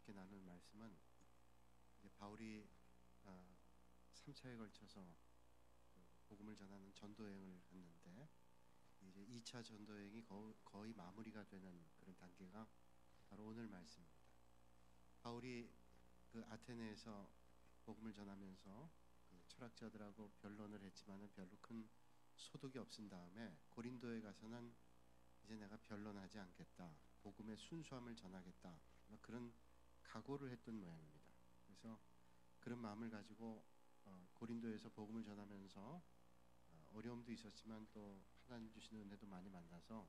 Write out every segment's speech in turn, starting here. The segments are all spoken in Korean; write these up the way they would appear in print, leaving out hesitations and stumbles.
함께 나눌 말씀은 이제 바울이 3차에 걸쳐서 복음을 전하는 전도 여행을 했는데 이제 2차 전도 여행이 거의 마무리가 되는 그런 단계가 바로 오늘 말씀입니다. 바울이 그 아테네에서 복음을 전하면서 그 철학자들하고 변론을 했지만은 별로 큰 소득이 없은 다음에 고린도에 가서는 이제 내가 변론하지 않겠다, 복음의 순수함을 전하겠다, 그런 각오를 했던 모양입니다. 그래서 그런 마음을 가지고 고린도에서 복음을 전하면서 어려움도 있었지만 또 하나님 주시는 은혜도 많이 만나서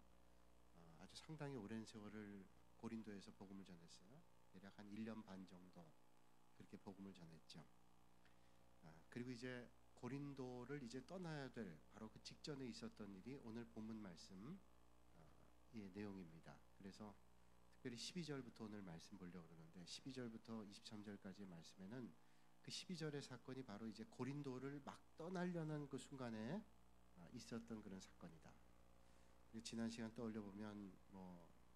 아주 상당히 오랜 세월을 고린도에서 복음을 전했어요. 대략 한 1년 반 정도 그렇게 복음을 전했죠. 그리고 이제 고린도를 이제 떠나야 될 바로 그 직전에 있었던 일이 오늘 본문 말씀의 내용입니다. 그래서 특별히 12절부터 오늘 말씀 보려고 그러는데 12절부터 23절까지의 말씀에는 그 12절의 사건이 바로 이제 고린도를 막 떠나려는 그 순간에 있었던 그런 사건이다. 지난 시간 떠올려 보면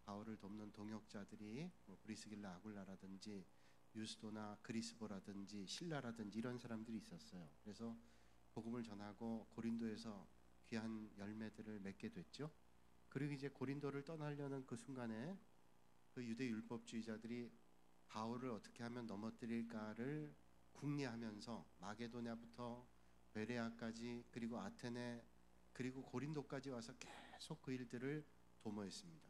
바울을 돕는 동역자들이 브리스길라 아굴라라든지 유스도나 그리스보라든지 신라라든지 이런 사람들이 있었어요. 그래서 복음을 전하고 고린도에서 귀한 열매들을 맺게 됐죠. 그리고 이제 고린도를 떠나려는 그 순간에 그 유대 율법주의자들이 바울을 어떻게 하면 넘어뜨릴까를 궁리하면서 마게도냐부터 베레아까지 그리고 아테네 그리고 고린도까지 와서 계속 그 일들을 도모했습니다.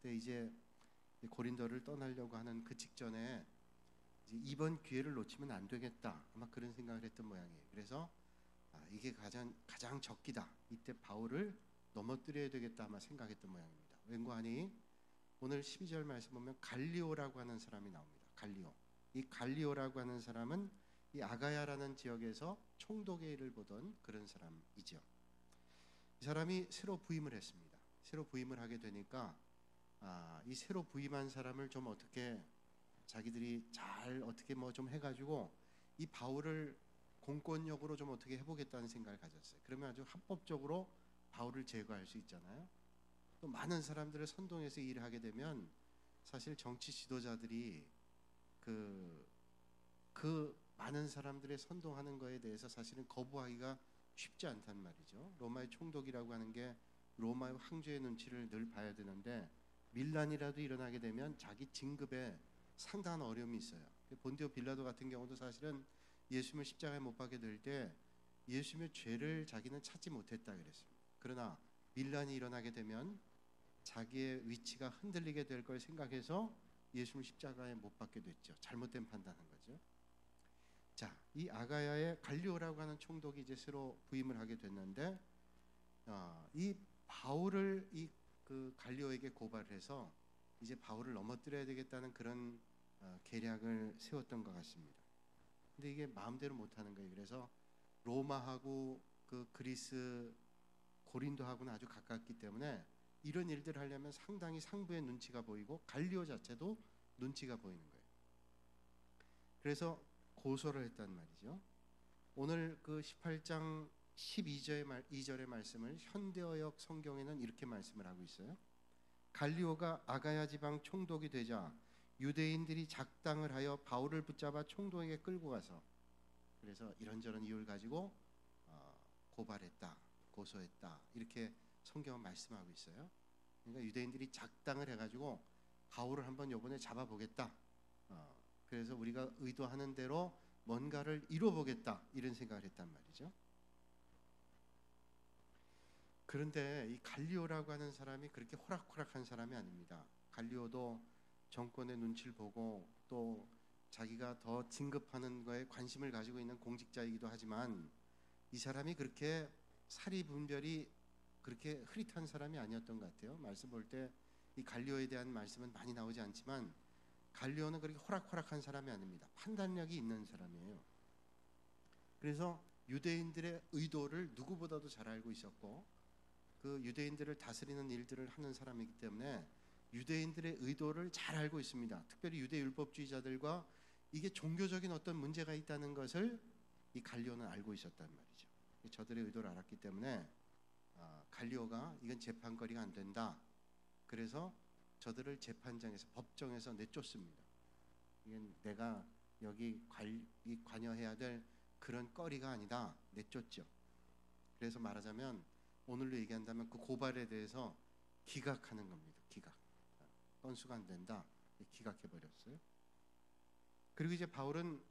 근데 이제 고린도를 떠나려고 하는 그 직전에 이제 이번 기회를 놓치면 안 되겠다, 아마 그런 생각을 했던 모양이에요. 그래서 이게 가장 적기다, 이때 바울을 넘어뜨려야 되겠다 아마 생각했던 모양입니다. 왠고하니 오늘 12절 말씀 보면 갈리오라고 하는 사람이 나옵니다. 갈리오. 이 갈리오라고 하는 사람은 이 아가야라는 지역에서 총독의 일을 보던 그런 사람이죠. 이 사람이 새로 부임을 했습니다. 새로 부임을 하게 되니까 이 새로 부임한 사람을 좀 어떻게 자기들이 잘 어떻게 좀 해가지고 이 바울을 공권력으로 좀 어떻게 해보겠다는 생각을 가졌어요. 그러면 아주 합법적으로 바울을 제거할 수 있잖아요. 또 많은 사람들을 선동해서 일을 하게 되면 사실 정치 지도자들이 그 많은 사람들의 선동하는 거에 대해서 사실은 거부하기가 쉽지 않단 말이죠. 로마의 총독이라고 하는 게 로마의 황제의 눈치를 늘 봐야 되는데 밀란이라도 일어나게 되면 자기 진급에 상당한 어려움이 있어요. 본디오 빌라도 같은 경우도 사실은 예수님을 십자가에 못 박게 될 때 예수님의 죄를 자기는 찾지 못했다 그랬습니다. 그러나 밀란이 일어나게 되면 자기의 위치가 흔들리게 될 걸 생각해서 예수님을 십자가에 못 박게 됐죠. 잘못된 판단한 거죠. 자, 이 아가야의 갈리오라고 하는 총독이 이제 새로 부임을 하게 됐는데 이 바울을 그 갈리오에게 고발을 해서 이제 바울을 넘어뜨려야 되겠다는 그런 계략을 세웠던 것 같습니다. 근데 이게 마음대로 못하는 거예요. 그래서 로마하고 그 그리스 고린도하고는 아주 가깝기 때문에 이런 일들을 하려면 상당히 상부의 눈치가 보이고 갈리오 자체도 눈치가 보이는 거예요. 그래서 고소를 했단 말이죠. 오늘 그 18장 12절의 말씀을 현대어역 성경에는 이렇게 말씀을 하고 있어요. 갈리오가 아가야 지방 총독이 되자 유대인들이 작당을 하여 바울을 붙잡아 총독에게 끌고 가서 그래서 이런저런 이유를 가지고 고발했다, 고소했다, 이렇게 성경은 말씀하고 있어요. 그러니까 유대인들이 작당을 해가지고 바울을 한번 이번에 잡아보겠다, 그래서 우리가 의도하는 대로 뭔가를 이뤄보겠다, 이런 생각을 했단 말이죠. 그런데 이 갈리오라고 하는 사람이 그렇게 호락호락한 사람이 아닙니다. 갈리오도 정권의 눈치를 보고 또 자기가 더 진급하는 거에 관심을 가지고 있는 공직자이기도 하지만 이 사람이 그렇게 사리분별이 그렇게 흐릿한 사람이 아니었던 것 같아요. 말씀 볼 때 이 갈리오에 대한 말씀은 많이 나오지 않지만 갈리오는 그렇게 호락호락한 사람이 아닙니다. 판단력이 있는 사람이에요. 그래서 유대인들의 의도를 누구보다도 잘 알고 있었고 그 유대인들을 다스리는 일들을 하는 사람이기 때문에 유대인들의 의도를 잘 알고 있습니다. 특별히 유대 율법주의자들과 이게 종교적인 어떤 문제가 있다는 것을 이 갈리오는 알고 있었단 말이죠. 저들의 의도를 알았기 때문에 갈리오가 이건 재판거리가 안 된다, 그래서 저들을 재판장에서 법정에서 내쫓습니다. 이건 내가 여기 관여해야 될 그런 거리가 아니다. 내쫓죠. 그래서 말하자면 오늘로 얘기한다면 그 고발에 대해서 기각하는 겁니다. 기각. 건수가 안 된다. 기각해 버렸어요. 그리고 이제 바울은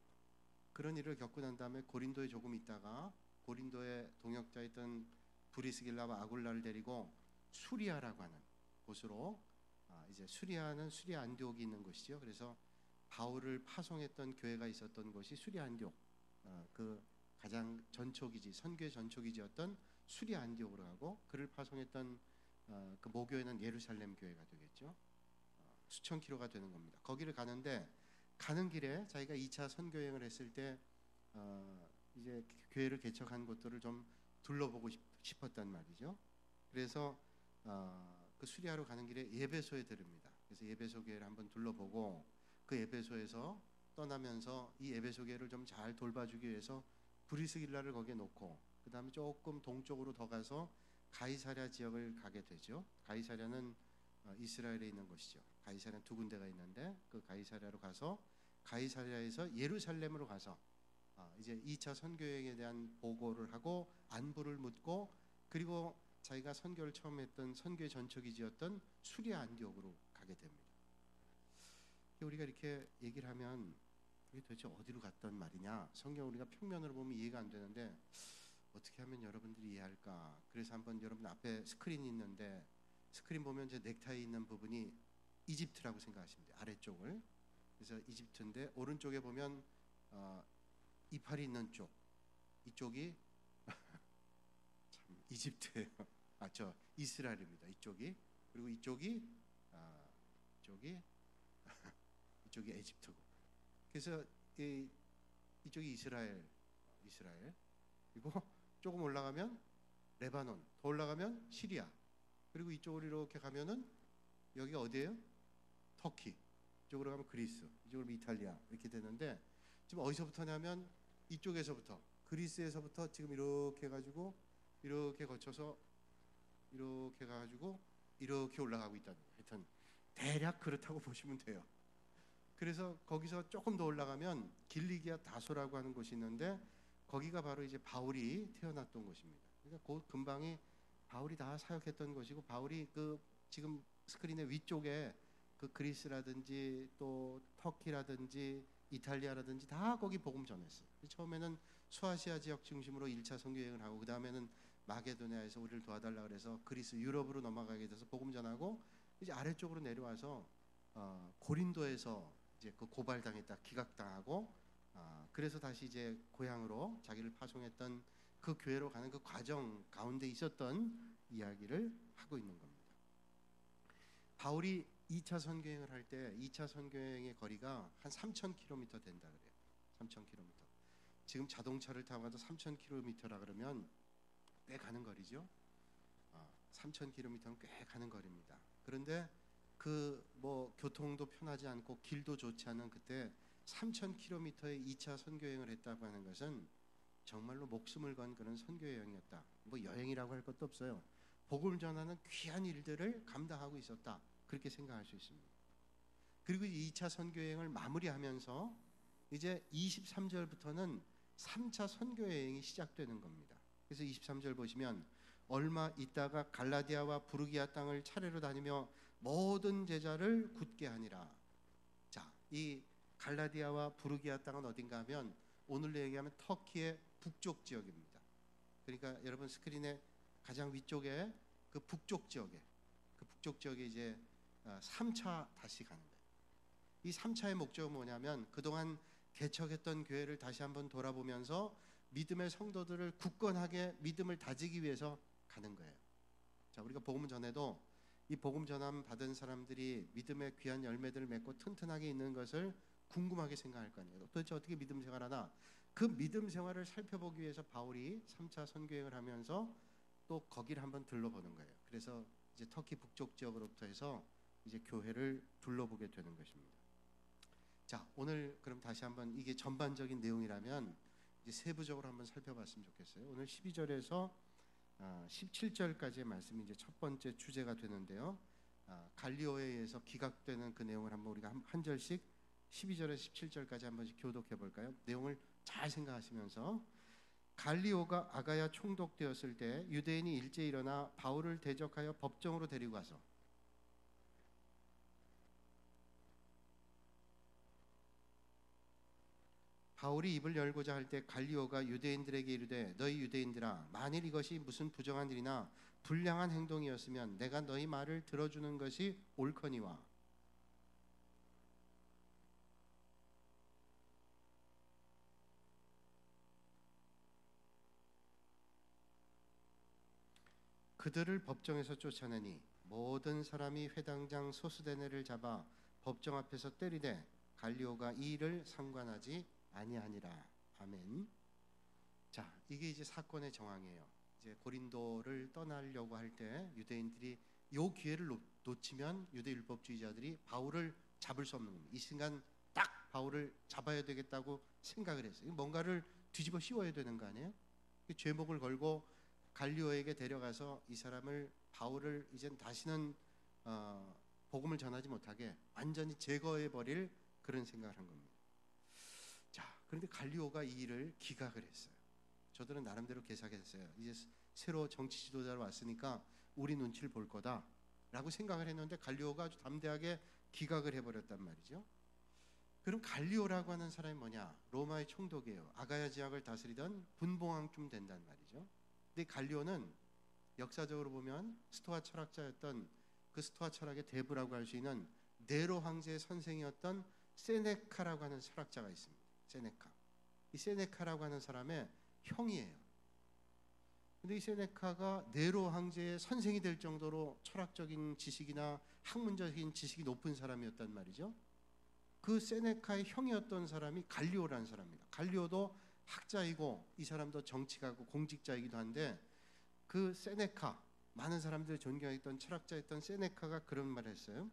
그런 일을 겪고 난 다음에 고린도에 조금 있다가 고린도의 동역자였던 브리스길라와 아굴라를 데리고 수리아라고 하는 곳으로, 이제 수리아는 수리아 안디옥이 있는 곳이죠. 그래서 바울을 파송했던 교회가 있었던 곳이 수리아 안디옥, 그 가장 전초기지, 선교의 전초기지였던 수리아 안디옥으로 가고, 그를 파송했던 그 모교회는 예루살렘 교회가 되겠죠. 수천 킬로가 되는 겁니다. 거기를 가는데 가는 길에 자기가 2차 선교 여행을 했을 때 이제 교회를 개척한 곳들을 좀 둘러보고 싶었단 말이죠. 그래서 그 수리아로 가는 길에 예배소에 들릅니다. 그래서 예배소 교회를 한번 둘러보고 그 예배소에서 떠나면서 이 예배소 교회를 좀 잘 돌봐주기 위해서 브리스길라를 거기에 놓고 그 다음에 조금 동쪽으로 더 가서 가이사랴 지역을 가게 되죠. 가이사랴는 이스라엘에 있는 곳이죠. 가이사랴 두 군데가 있는데 그 가이사랴로 가서 가이사랴에서 예루살렘으로 가서 이제 2차 선교 여행에 대한 보고를 하고 안부를 묻고, 그리고 자기가 선교를 처음 했던 선교의 전초기지였던 수리아 안디옥으로 가게 됩니다. 우리가 이렇게 얘기를 하면 이게 도대체 어디로 갔단 말이냐, 성경 우리가 평면으로 보면 이해가 안 되는데 어떻게 하면 여러분들이 이해할까. 그래서 한번 여러분 앞에 스크린이 있는데 스크린 보면 제 넥타이 있는 부분이 이집트라고 생각하시면 돼요. 아래쪽을. 그래서 이집트인데 오른쪽에 보면 이파리 있는 쪽, 이쪽이 참 이집트예요. 저 이스라엘입니다. 이쪽이. 그리고 이쪽이 이쪽이 에집트고. 그래서 이쪽이 이스라엘. 그리고 조금 올라가면 레바논, 더 올라가면 시리아, 그리고 이쪽으로 이렇게 가면은 여기가 어디예요? 터키. 이쪽으로 가면 그리스, 이쪽으로 가면 이탈리아, 이렇게 되는데 지금 어디서부터냐면 이쪽에서부터, 그리스에서부터 지금 이렇게 해가지고 이렇게 거쳐서 이렇게 가가지고 이렇게 올라가고 있다는 거예요. 하여튼 대략 그렇다고 보시면 돼요. 그래서 거기서 조금 더 올라가면 길리기아 다소라고 하는 곳이 있는데 거기가 바로 이제 바울이 태어났던 곳입니다. 그러니까 그 근방이 바울이 다 사역했던 곳이고, 바울이 그 지금 스크린의 위쪽에 그 그리스라든지 또 터키라든지 이탈리아라든지 다 거기 복음 전했어요. 처음에는 소아시아 지역 중심으로 1차 선교 여행을 하고, 그 다음에는 마게도냐에서 우리를 도와달라 그래서 그리스 유럽으로 넘어가게 돼서 복음 전하고, 이제 아래쪽으로 내려와서 고린도에서 이제 그 고발당했다, 기각당하고, 그래서 다시 이제 고향으로 자기를 파송했던 그 교회로 가는 그 과정 가운데 있었던 이야기를 하고 있는 겁니다. 바울이 2차 선교행을 할 때 2차 선교행의 거리가 한 3,000km 된다 그래요. 3,000km. 지금 자동차를 타고 가도 3,000km라 그러면 꽤 가는 거리죠. 3,000km는 꽤 가는 거리입니다. 그런데 그 뭐 교통도 편하지 않고 길도 좋지 않은 그때 3,000km의 2차 선교행을 했다고 하는 것은 정말로 목숨을 건 그런 선교 여행이었다. 뭐 여행이라고 할 것도 없어요. 복음을 전하는 귀한 일들을 감당하고 있었다. 그렇게 생각할 수 있습니다. 그리고 2차 선교 여행을 마무리하면서 이제 23절부터는 3차 선교 여행이 시작되는 겁니다. 그래서 23절 보시면 얼마 있다가 갈라디아와 부르기아 땅을 차례로 다니며 모든 제자를 굳게 하니라. 자, 이 갈라디아와 부르기아 땅은 어딘가 하면 오늘로 얘기하면 터키의 북쪽 지역입니다. 그러니까 여러분 스크린의 가장 위쪽에 그 북쪽 지역에 이제 3차 다시 가는 거예요. 이 3차의 목적은 뭐냐면 그동안 개척했던 교회를 다시 한번 돌아보면서 믿음의 성도들을 굳건하게 믿음을 다지기 위해서 가는 거예요. 자, 우리가 복음 전에도 이 복음 전함 받은 사람들이 믿음의 귀한 열매들을 맺고 튼튼하게 있는 것을 궁금하게 생각할 거 아니에요. 도대체 어떻게 믿음 생활하나? 그 믿음 생활을 살펴보기 위해서 바울이 3차 선교행을 하면서 또 거기를 한번 둘러보는 거예요. 그래서 이제 터키 북쪽 지역으로부터 해서 이제 교회를 둘러보게 되는 것입니다. 자, 오늘 그럼 다시 한번 이게 전반적인 내용이라면 이제 세부적으로 한번 살펴봤으면 좋겠어요. 오늘 12절에서 17절까지의 말씀이 이제 첫 번째 주제가 되는데요. 갈리오에 의해서 기각되는 그 내용을 한번 우리가 한 절씩 12절에서 17절까지 한 번씩 교독해 볼까요? 내용을 잘 생각하시면서 갈리오가 아가야 총독되었을 때 유대인이 일제히 일어나 바울을 대적하여 법정으로 데리고 가서 바울이 입을 열고자 할 때 갈리오가 유대인들에게 이르되 너희 유대인들아 만일 이것이 무슨 부정한 일이나 불량한 행동이었으면 내가 너희 말을 들어주는 것이 옳거니와 그들을 법정에서 쫓아내니 모든 사람이 회당장 소스데네를 잡아 법정 앞에서 때리되 갈리오가 이 일을 상관하지 아니하니라. 아멘. 자, 이게 이제 사건의 정황이에요. 이제 고린도를 떠나려고 할 때 유대인들이 요 기회를 놓치면 유대 율법주의자들이 바울을 잡을 수 없는 겁니다. 이 순간 딱 바울을 잡아야 되겠다고 생각을 했어요. 뭔가를 뒤집어 씌워야 되는 거 아니에요? 죄목을 걸고 갈리오에게 데려가서 이 사람을 바울을 이젠 다시는 복음을 전하지 못하게 완전히 제거해 버릴 그런 생각을 한 겁니다. 자, 그런데 갈리오가 이 일을 기각을 했어요. 저들은 나름대로 계산했어요. 이제 새로 정치 지도자로 왔으니까 우리 눈치를 볼 거다라고 생각을 했는데 갈리오가 아주 담대하게 기각을 해버렸단 말이죠. 그럼 갈리오라고 하는 사람이 뭐냐? 로마의 총독이에요. 아가야 지역을 다스리던 분봉왕쯤 된단 말이죠. 근데 갈리오는 역사적으로 보면 스토아 철학자였던 그 스토아 철학의 대부라고 할 수 있는 네로 황제의 선생이었던 세네카라고 하는 철학자가 있습니다. 세네카. 이 세네카라고 하는 사람의 형이에요. 근데 이 세네카가 네로 황제의 선생이 될 정도로 철학적인 지식이나 학문적인 지식이 높은 사람이었단 말이죠. 그 세네카의 형이었던 사람이 갈리오라는 사람입니다. 갈리오도 학자이고 이 사람도 정치가고 공직자이기도 한데 그 세네카, 많은 사람들이 존경했던 철학자였던 세네카가 그런 말을 했어요.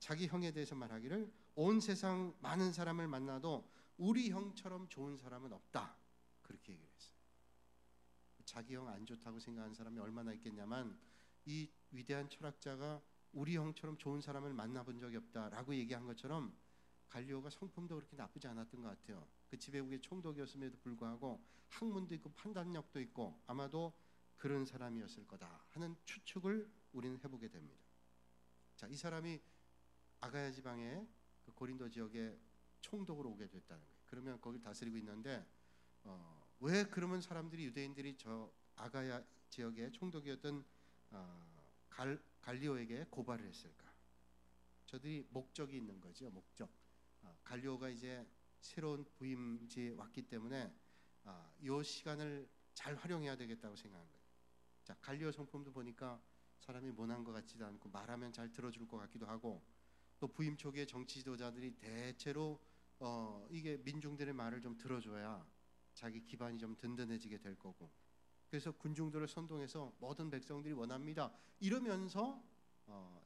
자기 형에 대해서 말하기를 온 세상 많은 사람을 만나도 우리 형처럼 좋은 사람은 없다. 그렇게 얘기를 했어요. 자기 형 안 좋다고 생각하는 사람이 얼마나 있겠냐만 이 위대한 철학자가 우리 형처럼 좋은 사람을 만나본 적이 없다라고 얘기한 것처럼 갈리오가 성품도 그렇게 나쁘지 않았던 것 같아요. 그 지배국의 총독이었음에도 불구하고 학문도 있고 판단력도 있고 아마도 그런 사람이었을 거다 하는 추측을 우리는 해보게 됩니다. 자, 이 사람이 아가야 지방의 그 고린도 지역의 총독으로 오게 됐다는 거예요. 그러면 거기를 다스리고 있는데 왜 그러면 사람들이 유대인들이 저 아가야 지역의 총독이었던 갈리오에게 고발을 했을까? 저들이 목적이 있는 거죠. 목적. 갈리오가 이제 새로운 부임지에 왔기 때문에 이 시간을 잘 활용해야 되겠다고 생각한 거예요. 자, 갈리오 성품도 보니까 사람이 모난 것 같지도 않고 말하면 잘 들어줄 것 같기도 하고 또 부임 초기에 정치 지도자들이 대체로 이게 민중들의 말을 좀 들어줘야 자기 기반이 좀 든든해지게 될 거고 그래서 군중들을 선동해서 모든 백성들이 원합니다. 이러면서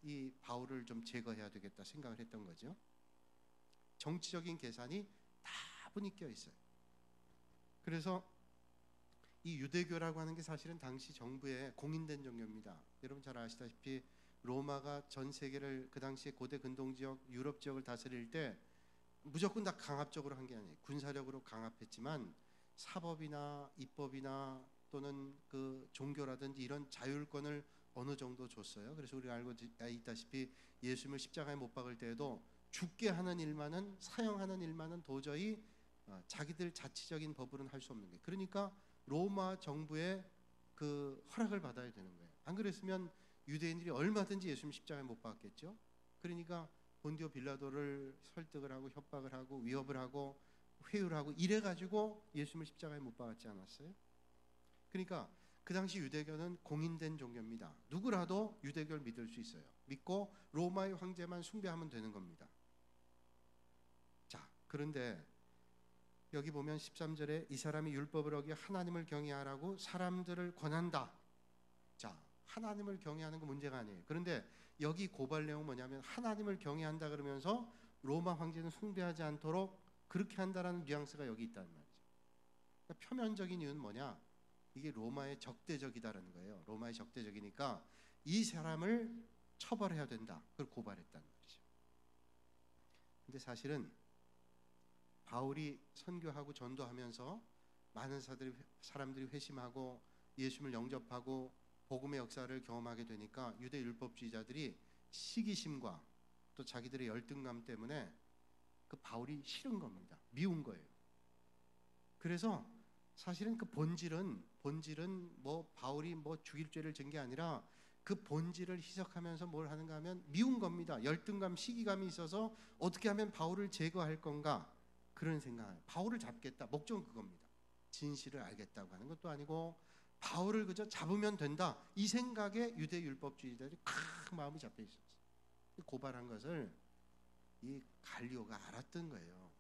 이 바울을 좀 제거해야 되겠다 생각을 했던 거죠. 정치적인 계산이 다분히 껴 있어요. 그래서 이 유대교라고 하는 게 사실은 당시 정부의 공인된 종교입니다. 여러분 잘 아시다시피 로마가 전 세계를 그 당시에 고대 근동지역 유럽 지역을 다스릴 때 무조건 다 강압적으로 한 게 아니에요. 군사력으로 강압했지만 사법이나 입법이나 또는 그 종교라든지 이런 자율권을 어느 정도 줬어요. 그래서 우리가 알고 있다시피 예수님을 십자가에 못 박을 때에도 죽게 하는 일만은 사형하는 일만은 도저히 자기들 자치적인 법으로는 할 수 없는 거예요. 그러니까 로마 정부의 그 허락을 받아야 되는 거예요. 안 그랬으면 유대인들이 얼마든지 예수님 십자가에 못 박았겠죠. 그러니까 본디오 빌라도를 설득을 하고 협박을 하고 위협을 하고 회유를 하고 이래가지고 예수님을 십자가에 못 박았지 않았어요? 그러니까 그 당시 유대교는 공인된 종교입니다. 누구라도 유대교를 믿을 수 있어요. 믿고 로마의 황제만 숭배하면 되는 겁니다. 자, 그런데 여기 보면 13절에 이 사람이 율법을 어겨 하나님을 경외하라고 사람들을 권한다. 자, 하나님을 경외하는 건 문제가 아니에요. 그런데 여기 고발 내용은 뭐냐면 하나님을 경외한다 그러면서 로마 황제는 숭배하지 않도록 그렇게 한다라는 뉘앙스가 여기 있다는 말이죠. 그러니까 표면적인 이유는 뭐냐? 이게 로마의 적대적이다라는 거예요. 로마의 적대적이니까 이 사람을 처벌해야 된다. 그걸 고발했다는 말이죠. 근데 사실은 바울이 선교하고 전도하면서 많은 사람들이 회심하고 예수님을 영접하고 복음의 역사를 경험하게 되니까 유대 율법주의자들이 시기심과 또 자기들의 열등감 때문에 그 바울이 싫은 겁니다. 미운 거예요. 그래서 사실은 그 본질은 뭐 바울이 뭐 죽일 죄를 진 게 아니라 그 본질을 희석하면서 뭘 하는가 하면 미운 겁니다. 열등감, 시기감이 있어서 어떻게 하면 바울을 제거할 건가, 그런 생각. 바울을 잡겠다, 목적은 그겁니다. 진실을 알겠다고 하는 것도 아니고 바울을 그저 잡으면 된다, 이 생각에 유대 율법주의자들이 큰 마음이 잡혀 있었어요. 고발한 것을 이 갈리오가 알았던 거예요.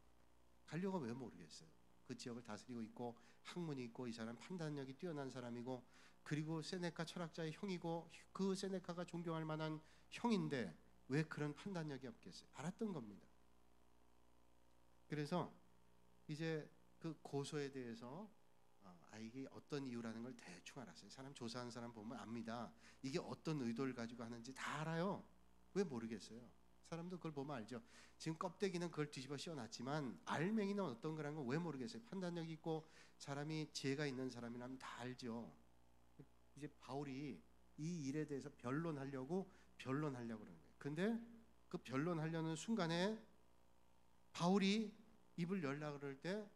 갈리오가 왜 모르겠어요? 그 지역을 다스리고 있고 학문이 있고 이 사람 판단력이 뛰어난 사람이고 그리고 세네카 철학자의 형이고 그 세네카가 존경할 만한 형인데 왜 그런 판단력이 없겠어요? 알았던 겁니다. 그래서 이제 그 고소에 대해서 이게 어떤 이유라는 걸 대충 알았어요. 사람 조사하는 사람 보면 압니다. 이게 어떤 의도를 가지고 하는지 다 알아요. 왜 모르겠어요? 사람도 그걸 보면 알죠. 지금 껍데기는 그걸 뒤집어 씌워놨지만 알맹이는 어떤 거라는 걸 왜 모르겠어요? 판단력이 있고 사람이 지혜가 있는 사람이라면 다 알죠. 이제 바울이 이 일에 대해서 변론하려고 그러는 거예요. 근데 그 변론하려는 순간에 바울이 입을 열라 그럴 때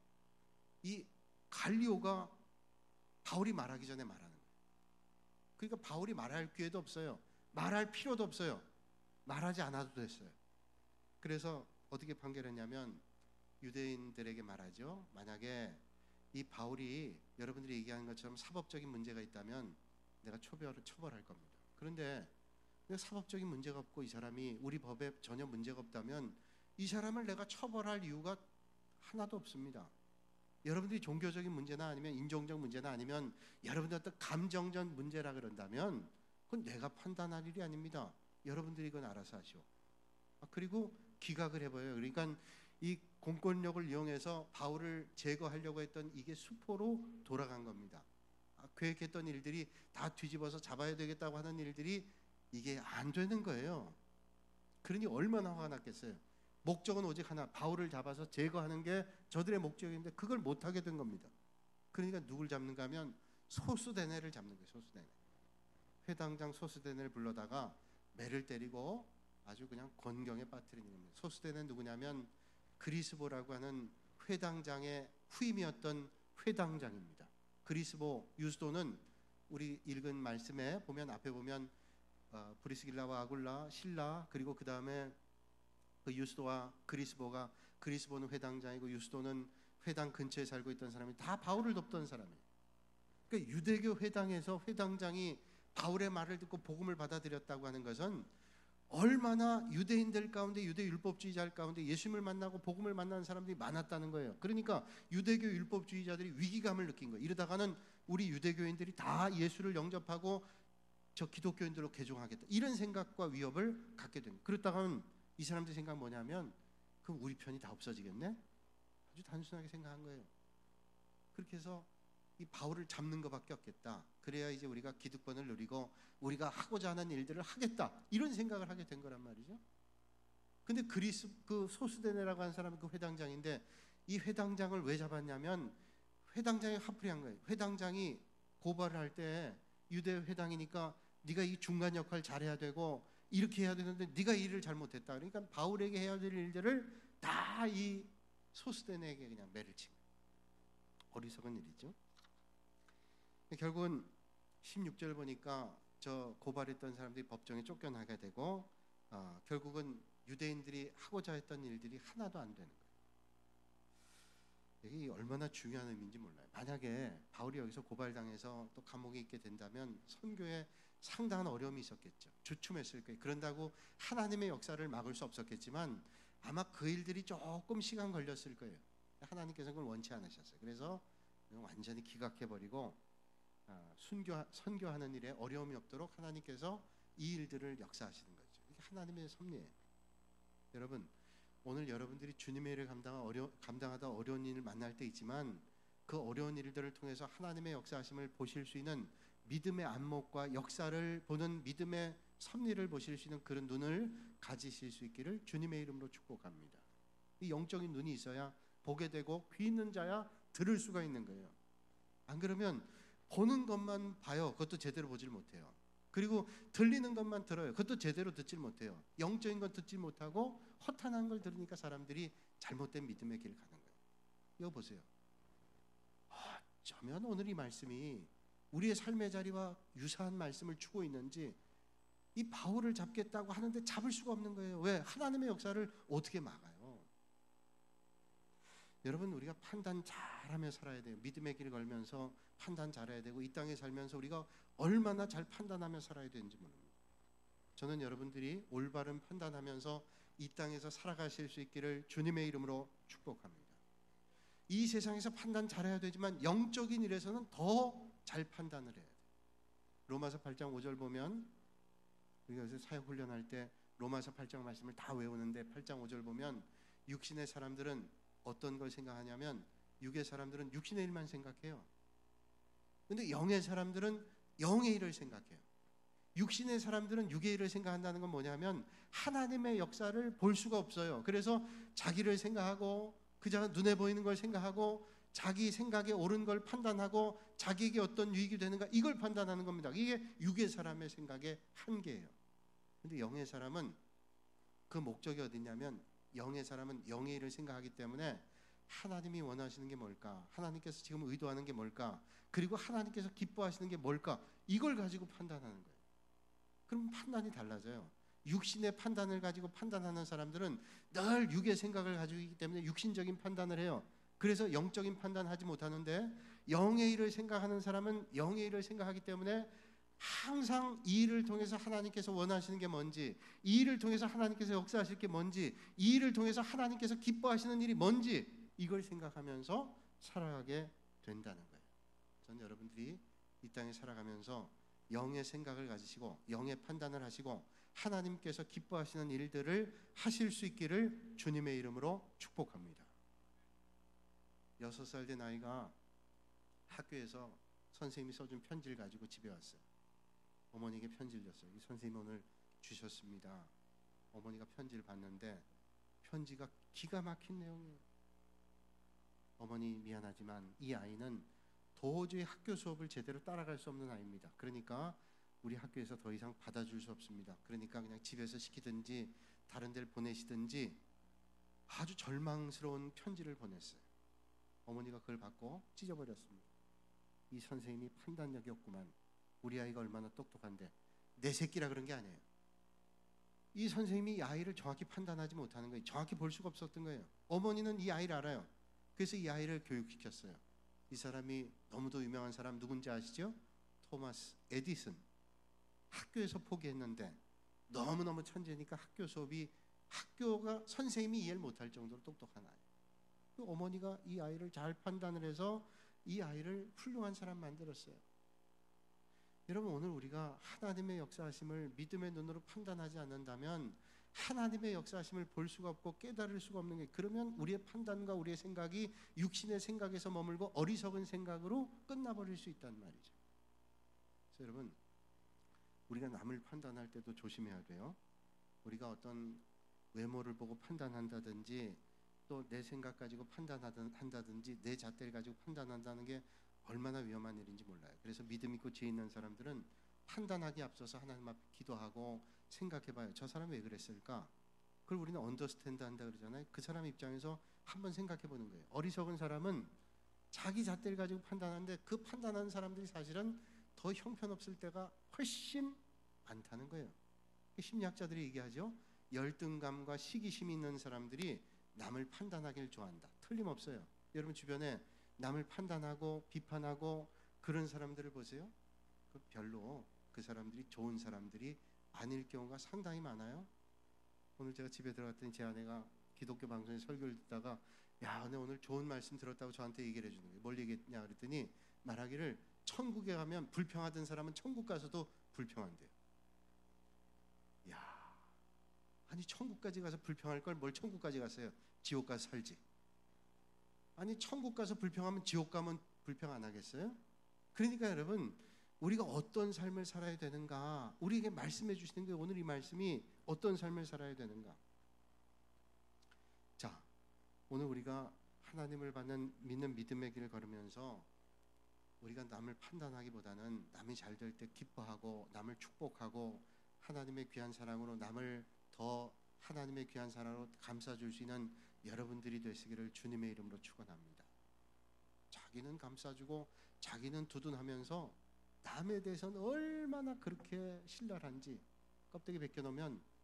이 갈리오가 바울이 말하기 전에 말하는 거예요. 그러니까 바울이 말할 기회도 없어요. 말할 필요도 없어요. 말하지 않아도 됐어요. 그래서 어떻게 판결했냐면 유대인들에게 말하죠. 만약에 이 바울이 여러분들이 얘기하는 것처럼 사법적인 문제가 있다면 내가 처벌할 겁니다. 그런데 사법적인 문제가 없고 이 사람이 우리 법에 전혀 문제가 없다면 이 사람을 내가 처벌할 이유가 하나도 없습니다. 여러분들이 종교적인 문제나 아니면 인종적 문제나 아니면 여러분들 어떤 감정적 문제라 그런다면 그건 내가 판단할 일이 아닙니다. 여러분들이 이건 알아서 하시오. 그리고 기각을 해봐요. 그러니까 이 공권력을 이용해서 바울을 제거하려고 했던 이게 수포로 돌아간 겁니다. 계획했던 일들이 다 뒤집어서 잡아야 되겠다고 하는 일들이 이게 안 되는 거예요. 그러니 얼마나 화가 났겠어요. 목적은 오직 하나, 바울을 잡아서 제거하는 게 저들의 목적인데 그걸 못하게 된 겁니다. 그러니까 누굴 잡는가 하면 소스데네를 잡는 거예요. 소스데네. 회당장 소스데네를 불러다가 매를 때리고 아주 그냥 곤경에 빠뜨리는 겁니다. 소스데네는 누구냐면 그리스보라고 하는 회당장의 후임이었던 회당장입니다. 그리스보, 유스도는 우리 읽은 말씀에 보면 앞에 보면 브리스길라와 아굴라, 신라, 그리고 그 다음에 그 유스도와 그리스보가, 그리스보는 회당장이고 유스도는 회당 근처에 살고 있던 사람이 다 바울을 돕던 사람이에요. 그러니까 유대교 회당에서 회당장이 바울의 말을 듣고 복음을 받아들였다고 하는 것은 얼마나 유대인들 가운데, 유대 율법주의자 가운데 예수님을 만나고 복음을 만나는 사람들이 많았다는 거예요. 그러니까 유대교 율법주의자들이 위기감을 느낀 거예요. 이러다가는 우리 유대교인들이 다 예수를 영접하고 저 기독교인들로 개종하겠다, 이런 생각과 위협을 갖게 됩니다. 그렇다가는 이 사람들 생각 뭐냐면 그럼 우리 편이 다 없어지겠네? 아주 단순하게 생각한 거예요. 그렇게 해서 이 바울을 잡는 것밖에 없겠다. 그래야 이제 우리가 기득권을 누리고 우리가 하고자 하는 일들을 하겠다, 이런 생각을 하게 된 거란 말이죠. 근데 그 소스데네라고 하는 사람이 그 회당장인데 이 회당장을 왜 잡았냐면 회당장이 화풀이한 거예요. 회당장이 고발을 할 때 유대 회당이니까 네가 이 중간 역할 잘해야 되고 이렇게 해야 되는데 네가 이 일을 잘못했다. 그러니까 바울에게 해야 될 일들을 다 이 소스데네에게 그냥 매를 친 거예요. 어리석은 일이죠. 결국은 16절 보니까 저 고발했던 사람들이 법정에 쫓겨나게 되고 결국은 유대인들이 하고자 했던 일들이 하나도 안 되는 거예요. 이게 얼마나 중요한 의미인지 몰라요. 만약에 바울이 여기서 고발당해서 또 감옥에 있게 된다면 선교에 상당한 어려움이 있었겠죠. 주춤했을 거예요. 그런다고 하나님의 역사를 막을 수 없었겠지만 아마 그 일들이 조금 시간 걸렸을 거예요. 하나님께서 그걸 원치 않으셨어요. 그래서 완전히 기각해버리고 선교하는 일에 어려움이 없도록 하나님께서 이 일들을 역사하시는 거죠. 이게 하나님의 섭리예요. 여러분, 오늘 여러분들이 주님의 일을 감당하다 어려운 일을 만날 때 있지만 그 어려운 일들을 통해서 하나님의 역사하심을 보실 수 있는 믿음의 안목과 역사를 보는 믿음의 섭리를 보실 수 있는 그런 눈을 가지실 수 있기를 주님의 이름으로 축복합니다. 이 영적인 눈이 있어야 보게 되고, 귀 있는 자야 들을 수가 있는 거예요. 안 그러면 보는 것만 봐요. 그것도 제대로 보질 못해요. 그리고 들리는 것만 들어요. 그것도 제대로 듣질 못해요. 영적인 건 듣지 못하고 허탄한 걸 들으니까 사람들이 잘못된 믿음의 길을 가는 거예요. 이거 보세요. 어쩌면 오늘 이 말씀이 우리의 삶의 자리와 유사한 말씀을 주고 있는지, 이 바울을 잡겠다고 하는데 잡을 수가 없는 거예요. 왜? 하나님의 역사를 어떻게 막아요? 여러분, 우리가 판단 잘하며 살아야 돼요. 믿음의 길을 걸면서 판단 잘해야 되고, 이 땅에 살면서 우리가 얼마나 잘 판단하며 살아야 되는지 모릅니다. 저는 여러분들이 올바른 판단하면서 이 땅에서 살아가실 수 있기를 주님의 이름으로 축복합니다. 이 세상에서 판단 잘해야 되지만 영적인 일에서는 더 잘 판단을 해야 돼요. 로마서 8장 5절 보면, 우리가 요새 사역 훈련할 때 로마서 8장 말씀을 다 외우는데 8장 5절 보면, 육신의 사람들은 어떤 걸 생각하냐면, 육의 사람들은 육신의 일만 생각해요. 근데 영의 사람들은 영의 일을 생각해요. 육신의 사람들은 육의 일을 생각한다는 건 뭐냐면 하나님의 역사를 볼 수가 없어요. 그래서 자기를 생각하고, 그저 눈에 보이는 걸 생각하고, 자기 생각에 옳은 걸 판단하고, 자기에게 어떤 유익이 되는가 이걸 판단하는 겁니다. 이게 육의 사람의 생각의 한계예요. 근데 영의 사람은 그 목적이 어디냐면, 영의 사람은 영의 일을 생각하기 때문에 하나님이 원하시는 게 뭘까, 하나님께서 지금 의도하는 게 뭘까, 그리고 하나님께서 기뻐하시는 게 뭘까, 이걸 가지고 판단하는 거예요. 그럼 판단이 달라져요. 육신의 판단을 가지고 판단하는 사람들은 늘 육의 생각을 가지고 있기 때문에 육신적인 판단을 해요. 그래서 영적인 판단하지 못하는데, 영의 일을 생각하는 사람은 영의 일을 생각하기 때문에 항상 이 일을 통해서 하나님께서 원하시는 게 뭔지, 이 일을 통해서 하나님께서 역사하실 게 뭔지, 이 일을 통해서 하나님께서 기뻐하시는 일이 뭔지, 이걸 생각하면서 살아가게 된다는 거예요. 전 여러분들이 이 땅에 살아가면서 영의 생각을 가지시고 영의 판단을 하시고 하나님께서 기뻐하시는 일들을 하실 수 있기를 주님의 이름으로 축복합니다. 6살 된 아이가 학교에서 선생님이 써준 편지를 가지고 집에 왔어요. 어머니에게 편지를 줬어요. 이 선생님이 오늘 주셨습니다. 어머니가 편지를 봤는데 편지가 기가 막힌 내용이에요. 어머니 미안하지만 이 아이는 도저히 학교 수업을 제대로 따라갈 수 없는 아이입니다. 그러니까 우리 학교에서 더 이상 받아줄 수 없습니다. 그러니까 그냥 집에서 시키든지 다른 데를 보내시든지, 아주 절망스러운 편지를 보냈어요. 어머니가 그걸 받고 찢어버렸습니다. 이 선생님이 판단력이 없구만. 우리 아이가 얼마나 똑똑한데 내 새끼라 그런 게 아니에요. 이 선생님이 이 아이를 정확히 판단하지 못하는 거예요. 정확히 볼 수가 없었던 거예요. 어머니는 이 아이를 알아요. 그래서 이 아이를 교육시켰어요. 이 사람이 너무도 유명한 사람 누군지 아시죠? 토마스 에디슨. 학교에서 포기했는데 너무너무 천재니까 학교 수업이, 학교가 선생님이 이해를 못할 정도로 똑똑한 아이. 그 어머니가 이 아이를 잘 판단을 해서 이 아이를 훌륭한 사람 만들었어요. 여러분, 오늘 우리가 하나님의 역사하심을 믿음의 눈으로 판단하지 않는다면 하나님의 역사하심을 볼 수가 없고 깨달을 수가 없는 게, 그러면 우리의 판단과 우리의 생각이 육신의 생각에서 머물고 어리석은 생각으로 끝나버릴 수 있단 말이죠. 그래서 여러분, 우리가 남을 판단할 때도 조심해야 돼요. 우리가 어떤 외모를 보고 판단한다든지, 또 내 생각 가지고 판단한다든지, 내 잣대를 가지고 판단한다는 게 얼마나 위험한 일인지 몰라요. 그래서 믿음 있고 지혜 있는 사람들은 판단하기 앞서서 하나님 앞에 기도하고 생각해봐요. 저 사람이 왜 그랬을까? 그걸 우리는 언더스탠드 한다 그러잖아요. 그 사람 입장에서 한번 생각해보는 거예요. 어리석은 사람은 자기 잣대를 가지고 판단하는데, 그 판단하는 사람들이 사실은 더 형편없을 때가 훨씬 많다는 거예요. 심리학자들이 얘기하죠. 열등감과 시기심이 있는 사람들이 남을 판단하기를 좋아한다. 틀림없어요. 여러분 주변에 남을 판단하고 비판하고 그런 사람들을 보세요. 별로 그 사람들이 좋은 사람들이 아닐 경우가 상당히 많아요. 오늘 제가 집에 들어갔더니 제 아내가 기독교 방송에 설교를 듣다가, 야, 오늘 좋은 말씀 들었다고 저한테 얘기를 해주는 거예요. 뭘 얘기했냐 그랬더니 말하기를, 천국에 가면 불평하던 사람은 천국 가서도 불평한대요. 야, 아니 천국까지 가서 불평할 걸 뭘 천국까지 갔어요. 지옥 가서 살지. 아니 천국 가서 불평하면 지옥 가면 불평 안 하겠어요? 그러니까 여러분, 우리가 어떤 삶을 살아야 되는가, 우리에게 말씀해 주시는 게, 오늘 이 말씀이 어떤 삶을 살아야 되는가. 자, 오늘 우리가 하나님을 믿는 믿음의 길을 걸으면서 우리가 남을 판단하기보다는 남이 잘 될 때 기뻐하고 남을 축복하고 하나님의 귀한 사랑으로 남을 더 하나님의 귀한 사랑으로 감싸줄 수 있는 여러분들이 되시기를 주님의 이름으로 축원합니다. 자기는 감싸주고 자기는 두둔하면서 남에 대해서는 얼마나 그렇게 신랄한지 껍데기 벗겨놓으면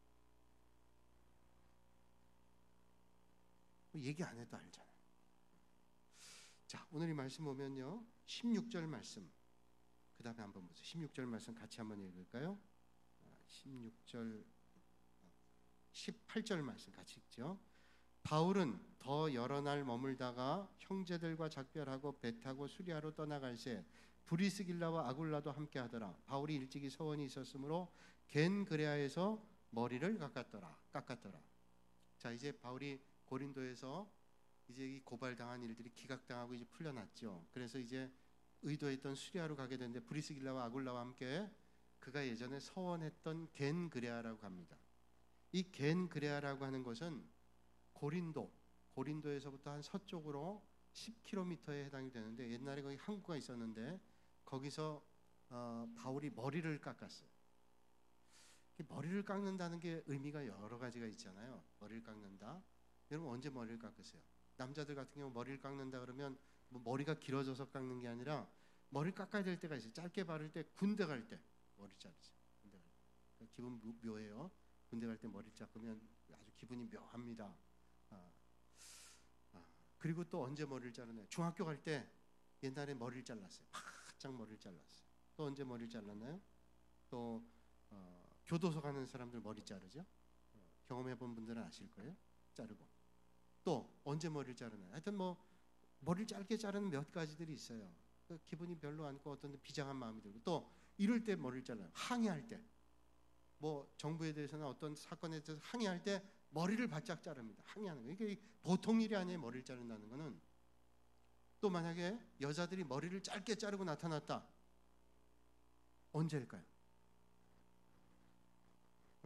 얘기 안 해도 알잖아요. 자, 오늘 이 말씀 보면요 16절 말씀 그 다음에 한번 보세요. 16절 말씀 같이 한번 읽을까요? 16절 18절 말씀 같이 읽죠. 바울은 더 여러 날 머물다가 형제들과 작별하고 배 타고 수리아로 떠나갈새 브리스길라와 아굴라도 함께 하더라. 바울이 일찍이 서원이 있었으므로 겐그레아에서 머리를 깎았더라. 자, 이제 바울이 고린도에서 이제 이 고발당한 일들이 기각당하고 이제 풀려났죠. 그래서 이제 의도했던 수리아로 가게 되는데 브리스길라와 아굴라와 함께 그가 예전에 서원했던 겐그레아라고 합니다. 이 겐그레아라고 하는 것은 고린도에서부터 한 서쪽으로 10km에 해당이 되는데 옛날에 거기 항구가 있었는데 거기서 바울이 머리를 깎았어요. 머리를 깎는다는 게 의미가 여러 가지가 있잖아요. 머리를 깎는다. 여러분 언제 머리를 깎으세요? 남자들 같은 경우 머리를 깎는다 그러면 뭐 머리가 길어져서 깎는 게 아니라 머리를 깎아야 될 때가 있어요. 짧게 바를 때 군대 갈 때 머리 자르죠. 군대 갈 때. 기분 묘해요. 군대 갈 때 머리 깎으면 아주 기분이 묘합니다. 그리고 또 언제 머리를 자르나요? 중학교 갈 때 옛날에 머리를 잘랐어요. 바짝 머리를 잘랐어요. 또 언제 머리를 잘랐나요? 또 교도소 가는 사람들 머리 자르죠. 경험해본 분들은 아실 거예요. 자르고 또 언제 머리를 자르나요? 하여튼 뭐 머리를 짧게 자르는 몇 가지들이 있어요. 기분이 별로 않고 어떤 비장한 마음이 들고 또 이럴 때 머리를 잘라요. 항의할 때 뭐 정부에 대해서나 어떤 사건에 대해서 항의할 때 머리를 바짝 자릅니다. 항의하는 거. 이게 보통 일이 아니에요. 머리를 자른다는 거는. 또 만약에 여자들이 머리를 짧게 자르고 나타났다. 언제일까요?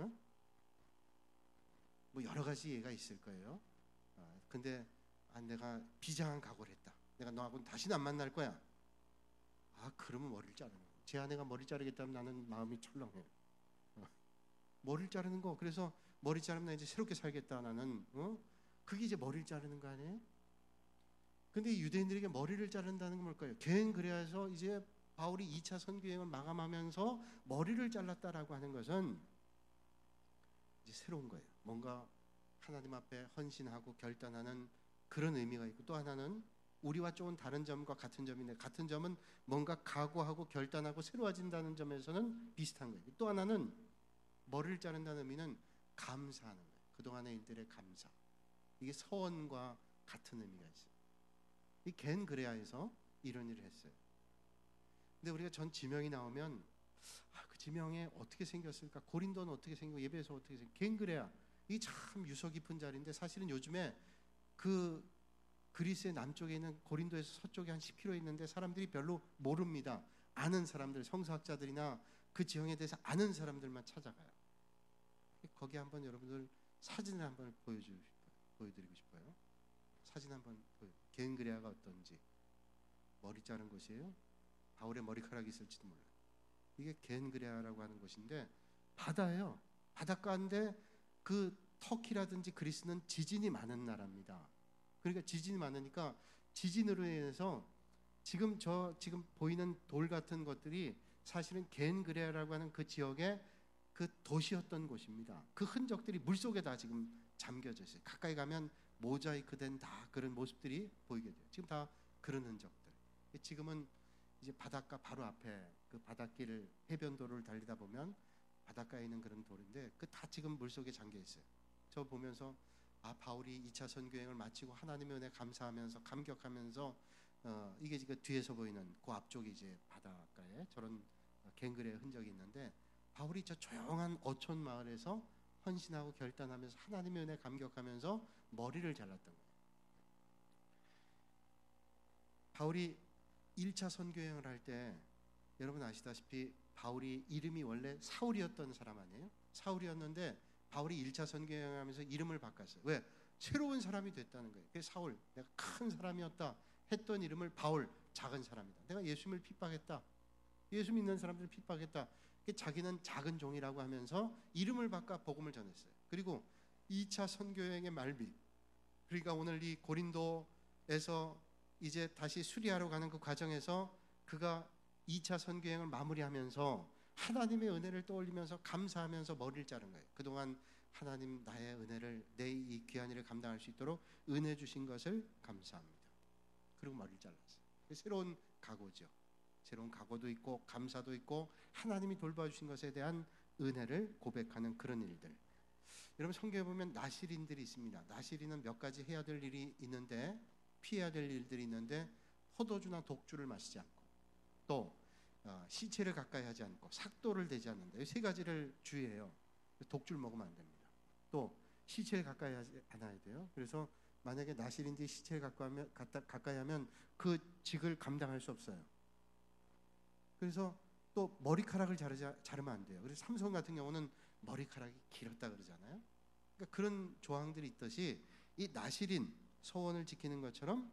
응? 뭐 여러 가지 예가 있을 거예요. 근데 내가 비장한 각오를 했다. 내가 너하고는 다시는 안 만날 거야. 그러면 머리를 자르는 거예요. 제 아내가 머리 자르겠다면 나는 마음이 철렁해요. 머리를 자르는 거. 그래서 머리 자르면 나 이제 새롭게 살겠다 나는. 그게 이제 머리를 자르는 거 아니에요? 근데 유대인들에게 머리를 자른다는 건 뭘까요? 겐그레아에서 이제 바울이 2차 선교 여행을 마감하면서 머리를 잘랐다라고 하는 것은 이제 새로운 거예요. 뭔가 하나님 앞에 헌신하고 결단하는 그런 의미가 있고 또 하나는 우리와 조금 다른 점과 같은 점인데 같은 점은 뭔가 각오하고 결단하고 새로워진다는 점에서는 비슷한 거예요. 또 하나는 머리를 자른다는 의미는 감사하는 거예요. 그동안의 일들의 감사. 이게 서원과 같은 의미가 있어요. 이 겐그레아에서 이런 일을 했어요. 근데 우리가 전 지명이 나오면 그 지명에 어떻게 생겼을까? 고린도는 어떻게 생기고 예배에서 어떻게 생기고 겐그레아 이 참 유서 깊은 자리인데 사실은 요즘에 그 그리스의 남쪽에 있는 고린도에서 서쪽에 한 10km 있는데 사람들이 별로 모릅니다. 아는 사람들, 성서학자들이나 그 지형에 대해서 아는 사람들만 찾아가요. 거기 한번 여러분들 사진을 한번 보여드리고 싶어요. 사진 한번 겐그레아가 어떤지. 머리 자른 곳이에요. 바울의 머리카락이 있을지도 몰라요. 이게 겐그레아라고 하는 곳인데 바다예요. 바닷가인데 그 터키라든지 그리스는 지진이 많은 나라입니다. 그러니까 지진이 많으니까 지진으로 인해서 지금 보이는 돌 같은 것들이 사실은 겐그레아라고 하는 그 지역의 그 도시였던 곳입니다. 그 흔적들이 물속에 다 지금 잠겨져 있어요. 가까이 가면 모자이크된 다 그런 모습들이 보이게 돼요. 지금 다 그런 흔적들. 지금은 이제 바닷가 바로 앞에 그 바닷길 해변도로를 달리다 보면 바닷가에 있는 그런 돌인데 그 다 지금 물속에 잠겨 있어요. 저 보면서 바울이 2차 선교행을 마치고 하나님의 은혜 감사하면서 감격하면서 이게 지금 뒤에서 보이는 그 앞쪽이 이제 바닷가에 저런 갱그레의 흔적이 있는데 바울이 저 조용한 어촌 마을에서 헌신하고 결단하면서 하나님의 은혜 감격하면서 머리를 잘랐던 거예요. 바울이 1차 선교행을 할 때 여러분 아시다시피 바울이 이름이 원래 사울이었던 사람 아니에요? 사울이었는데 바울이 1차 선교행을 하면서 이름을 바꿨어요. 왜? 새로운 사람이 됐다는 거예요. 그래서 사울, 내가 큰 사람이었다 했던 이름을 바울, 작은 사람이다. 내가 예수님을 핍박했다. 예수 믿는 사람들을 핍박했다. 자기는 작은 종이라고 하면서 이름을 바꿔 복음을 전했어요. 그리고 2차 선교여행의 말미, 그러니까 오늘 이 고린도에서 이제 다시 수리하러 가는 그 과정에서 그가 2차 선교여행을 마무리하면서 하나님의 은혜를 떠올리면서 감사하면서 머리를 자른 거예요. 그동안 하나님 나의 은혜를, 내 이 귀한 일을 감당할 수 있도록 은혜 주신 것을 감사합니다. 그리고 머리를 잘랐어요. 새로운 각오죠. 새로운 각오도 있고 감사도 있고 하나님이 돌봐주신 것에 대한 은혜를 고백하는 그런 일들. 여러분 성경에 보면 나시린들이 있습니다. 나시린은 몇 가지 해야 될 일이 있는데, 피해야 될 일들이 있는데, 포도주나 독주를 마시지 않고, 또 시체를 가까이 하지 않고, 삭도를 대지 않는다. 이 세 가지를 주의해요. 독주를 먹으면 안 됩니다. 또 시체를 가까이 하지 않아야 돼요. 그래서 만약에 나시린들이 시체를 가까이 하면 그 직을 감당할 수 없어요. 그래서 또 머리카락을 자르면 안 돼요. 그래서 삼손 같은 경우는 머리카락이 길었다 그러잖아요. 그러니까 그런 조항들이 있듯이 이 나시린 서원을 지키는 것처럼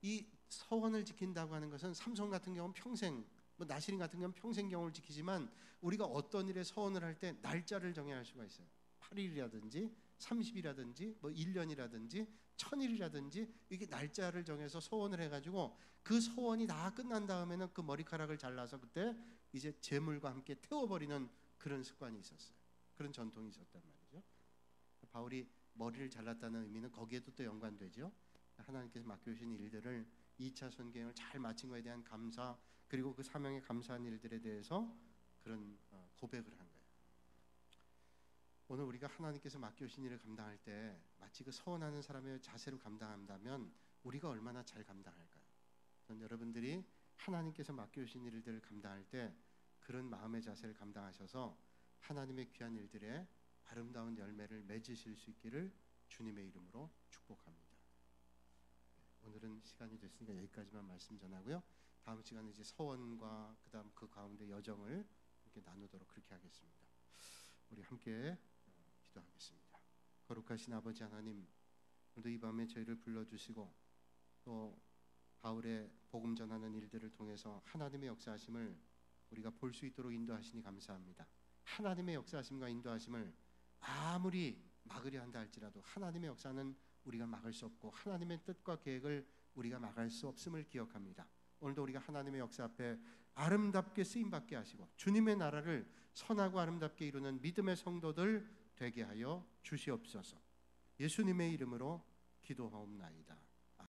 이 서원을 지킨다고 하는 것은 삼손 같은 경우는 평생, 나시린 같은 경우는 평생 경을 지키지만 우리가 어떤 일에 서원을 할 때 날짜를 정해야 할 수가 있어요. 8일이라든지 30일이라든지 1년이라든지 1000일이라든지 이게 날짜를 정해서 서원을 해가지고 그 서원이 다 끝난 다음에는 그 머리카락을 잘라서 그때 이제 재물과 함께 태워버리는 그런 습관이 있었어요. 그런 전통이 있었단 말이죠. 바울이 머리를 잘랐다는 의미는 거기에도 또 연관되죠. 하나님께서 맡겨주신 일들을 2차 선교행을 잘 마친 것에 대한 감사, 그리고 그 사명에 감사한 일들에 대해서 그런 고백을 한 거예요. 오늘 우리가 하나님께서 맡겨주신 일을 감당할 때 마치 그 서원하는 사람의 자세로 감당한다면 우리가 얼마나 잘 감당할까요? 전 여러분들이 하나님께서 맡겨주신 일들을 감당할 때 그런 마음의 자세를 감당하셔서 하나님의 귀한 일들에 아름다운 열매를 맺으실 수 있기를 주님의 이름으로 축복합니다. 오늘은 시간이 됐으니까 여기까지만 말씀 전하고요. 다음 시간에 이제 서원과 그다음 그 가운데 여정을 이렇게 나누도록 그렇게 하겠습니다. 우리 함께 기도하겠습니다. 거룩하신 아버지 하나님, 오늘도 이 밤에 저희를 불러주시고 또 바울의 복음 전하는 일들을 통해서 하나님의 역사하심을 우리가 볼 수 있도록 인도하시니 감사합니다. 하나님의 역사하심과 인도하심을 아무리 막으려 한다 할지라도 하나님의 역사는 우리가 막을 수 없고 하나님의 뜻과 계획을 우리가 막을 수 없음을 기억합니다. 오늘도 우리가 하나님의 역사 앞에 아름답게 쓰임받게 하시고 주님의 나라를 선하고 아름답게 이루는 믿음의 성도들 되게 하여 주시옵소서. 예수님의 이름으로 기도하옵나이다.